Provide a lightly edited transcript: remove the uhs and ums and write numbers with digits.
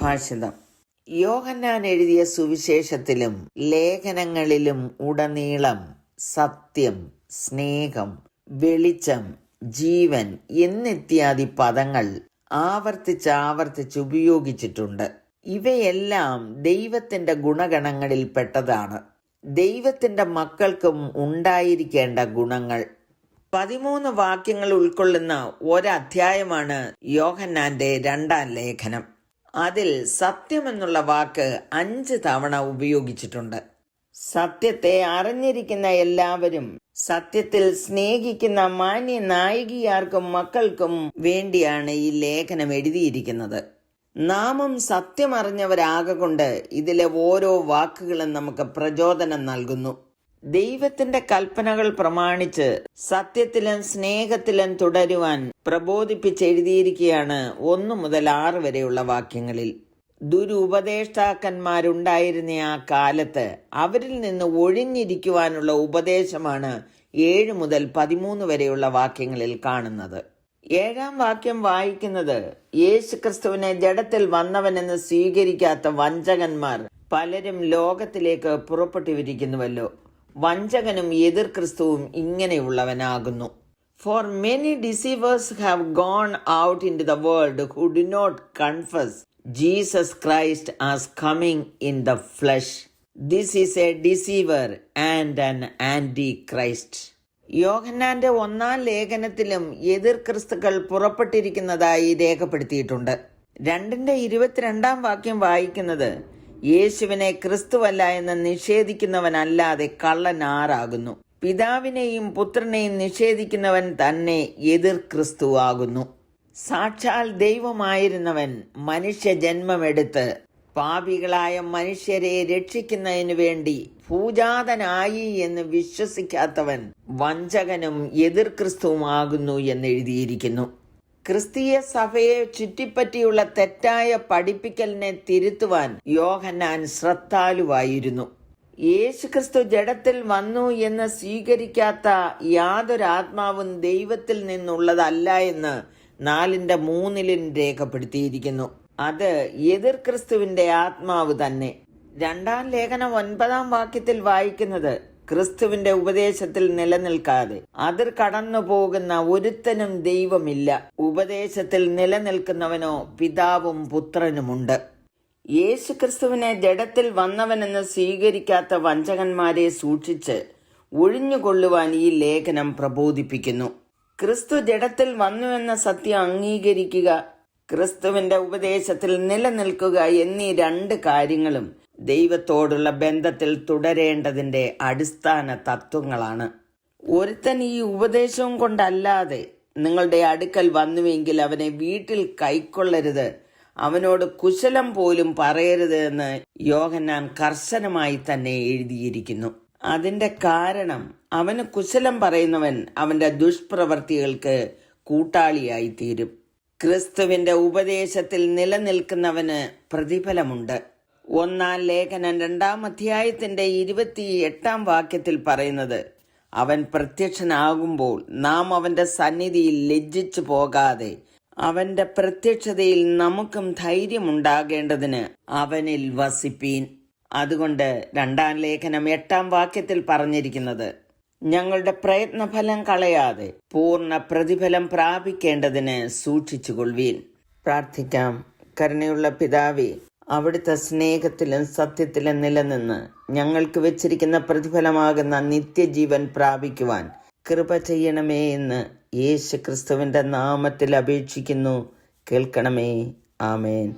സുഭാഷിതം. യോഹന്നാൻ എഴുതിയ സുവിശേഷത്തിലും ലേഖനങ്ങളിലും ഉടനീളം സത്യം, സ്നേഹം, വെളിച്ചം, ജീവൻ എന്നിത്യാദി പദങ്ങൾ ആവർത്തിച്ച് ഉപയോഗിച്ചിട്ടുണ്ട്. ഇവയെല്ലാം ദൈവത്തിന്റെ ഗുണഗണങ്ങളിൽ പെട്ടതാണ്. ദൈവത്തിന്റെ മക്കൾക്കും ഉണ്ടായിരിക്കേണ്ട ഗുണങ്ങൾ. 13 വാക്യങ്ങൾ ഉൾക്കൊള്ളുന്ന ഒരധ്യായമാണ് യോഹന്നാന്റെ 2-ാം ലേഖനം. അതിൽ സത്യം എന്നുള്ള വാക്ക് 5 തവണ ഉപയോഗിച്ചിട്ടുണ്ട്. സത്യത്തെ അറിഞ്ഞിരിക്കുന്ന എല്ലാവരും സത്യത്തിൽ സ്നേഹിക്കുന്ന മാന്യ നായികയാർക്കും മക്കൾക്കും വേണ്ടിയാണ് ഈ ലേഖനം എഴുതിയിരിക്കുന്നത്. നാമും സത്യം അറിഞ്ഞവരാകൊണ്ട് ഇതിലെ ഓരോ വാക്കുകളും നമുക്ക് പ്രചോദനം നൽകുന്നു. ദൈവത്തിന്റെ കൽപ്പനകൾ പ്രമാണിച്ച് സത്യത്തിലും സ്നേഹത്തിലും തുടരുവാൻ പ്രബോധിപ്പിച്ചെഴുതിയിരിക്കുകയാണ് 1 മുതൽ 6 വരെയുള്ള വാക്യങ്ങളിൽ. ദുരുപദേഷ്ടാക്കന്മാരുണ്ടായിരുന്ന ആ കാലത്ത് അവരിൽ നിന്ന് ഒഴിഞ്ഞിരിക്കുവാനുള്ള ഉപദേശമാണ് 7 മുതൽ 13 വരെയുള്ള വാക്യങ്ങളിൽ കാണുന്നത്. 7-ാം വാക്യം വായിക്കുന്നത്, യേശുക്രിസ്തുവിനെ ജഡത്തിൽ വന്നവനെന്ന് സ്വീകരിക്കാത്ത വഞ്ചകന്മാർ പലരും ലോകത്തിലേക്ക് പുറപ്പെട്ടിരിക്കുന്നുവല്ലോ. വഞ്ചകനും എതിർ ക്രിസ്തുവും ഇങ്ങനെയുള്ളവനാകുന്നു. For many deceivers have gone out into the world who do not confess Jesus Christ as coming in the flesh. This is a deceiver and an antichrist. യോഹന്നാന്റെ 1-ാം ലേഖനത്തിലും എതിർ ക്രിസ്തുക്കൾ പുറപ്പെട്ടിരിക്കുന്നതായി രേഖപ്പെടുത്തിയിട്ടുണ്ട്. 2-ന്റെ-22-ാം വാക്യം വായിക്കുന്നത്, യേശുവിനെ ക്രിസ്തുവല്ല എന്ന് നിഷേധിക്കുന്നവനല്ലാതെ കള്ളൻ ആരാകുന്നു? പിതാവിനെയും പുത്രനെയും നിഷേധിക്കുന്നവൻ തന്നെ എതിർ ക്രിസ്തു ആകുന്നു. സാക്ഷാൽ ദൈവമായിരുന്നവൻ മനുഷ്യ ജന്മമെടുത്ത് പാപികളായ മനുഷ്യരെ രക്ഷിക്കുന്നതിനു വേണ്ടി ഭൂജാതനായി എന്ന് വിശ്വസിക്കാത്തവൻ വഞ്ചകനും എതിർ ക്രിസ്തുവുമാകുന്നു എന്നെഴുതിയിരിക്കുന്നു. ക്രിസ്തീയ സഭയെ ചുറ്റിപ്പറ്റിയുള്ള തെറ്റായ പഠിപ്പിക്കലിനെ തിരുത്തുവാൻ യോഹന്നാൻ ശ്രദ്ധാലുവായിരുന്നു. യേശുക്രിസ്തു ജഡത്തിൽ വന്നു എന്ന് സ്വീകരിക്കാത്ത യാതൊരാത്മാവും ദൈവത്തിൽ നിന്നുള്ളതല്ല എന്ന് 4-3 രേഖപ്പെടുത്തിയിരിക്കുന്നു. അത് എതിർ ക്രിസ്തുവിന്റെ ആത്മാവ് തന്നെ. 2-ാം ലേഖനം 9-ാം വാക്യത്തിൽ വായിക്കുന്നത്, ക്രിസ്തുവിന്റെ ഉപദേശത്തിൽ നിലനിൽക്കാതെ അതിർ കടന്നു പോകുന്ന ഒരുത്തനും ദൈവമില്ല. ഉപദേശത്തിൽ നിലനിൽക്കുന്നവനോ പിതാവും പുത്രനുമുണ്ട്. യേശുക്രിസ്തുവിനെ ജഡത്തിൽ വന്നവനെന്ന് സ്വീകരിക്കാത്ത വഞ്ചകന്മാരെ സൂക്ഷിച്ച് ഒഴിഞ്ഞുകൊള്ളുവാൻ ഈ ലേഖനം പ്രബോധിപ്പിക്കുന്നു. ക്രിസ്തു ജഡത്തിൽ വന്നുവെന്ന സത്യം അംഗീകരിക്കുക, ക്രിസ്തുവിന്റെ ഉപദേശത്തിൽ നിലനിൽക്കുക എന്നീ 2 കാര്യങ്ങളും ദൈവത്തോടുള്ള ബന്ധത്തിൽ തുടരേണ്ടതിന്റെ അടിസ്ഥാന തത്വങ്ങളാണ്. ഒരുത്തൻ ഈ ഉപദേശവും കൊണ്ടല്ലാതെ നിങ്ങളുടെ അടുക്കൽ വന്നുവെങ്കിൽ അവനെ വീട്ടിൽ കൈക്കൊള്ളരുത്, അവനോട് കുശലം പോലും പറയരുത് എന്ന് യോഹന്നാൻ കർശനമായി തന്നെ എഴുതിയിരിക്കുന്നു. അതിന്റെ കാരണം, അവന് കുശലം പറയുന്നവൻ അവന്റെ ദുഷ്പ്രവർത്തികൾക്ക് കൂട്ടാളിയായി തീരും. ക്രിസ്തുവിന്റെ ഉപദേശത്തിൽ നിലനിൽക്കുന്നവന് പ്രതിഫലമുണ്ട്. 1-ാം ലേഖനം 2-ാം അധ്യായത്തിന്റെ 28-ാം വാക്യത്തിൽ പറയുന്നത്, അവൻ പ്രത്യക്ഷനാകുമ്പോൾ നാം അവന്റെ സന്നിധിയിൽ ലജ്ജിച്ചു പോകാതെ അവന്റെ പ്രത്യക്ഷതയിൽ നമുക്കും ധൈര്യമുണ്ടാകേണ്ടതിന് അവനിൽ വസിപ്പീൻ. അതുകൊണ്ട് 2-ാം ലേഖനം 8-ാം വാക്യത്തിൽ പറഞ്ഞിരിക്കുന്നത്, ഞങ്ങളുടെ പ്രയത്നഫലം കളയാതെ പൂർണ്ണ പ്രതിഫലം പ്രാപിക്കേണ്ടതിന് സൂക്ഷിച്ചുകൊള്ളുവീൻ. പ്രാർത്ഥിക്കാം. കരുണയുള്ള പിതാവേ, അവിടുത്തെ സ്നേഹത്തിലും സത്യത്തിലും നിലനിന്ന് ഞങ്ങൾക്ക് വെച്ചിരിക്കുന്ന പ്രതിഫലമാകുന്ന നിത്യജീവൻ പ്രാപിക്കുവാൻ കൃപ ചെയ്യണമേ എന്ന് യേശുക്രിസ്തുവിന്റെ നാമത്തിൽ അപേക്ഷിക്കുന്നു. കേൾക്കണമേ. ആമേൻ.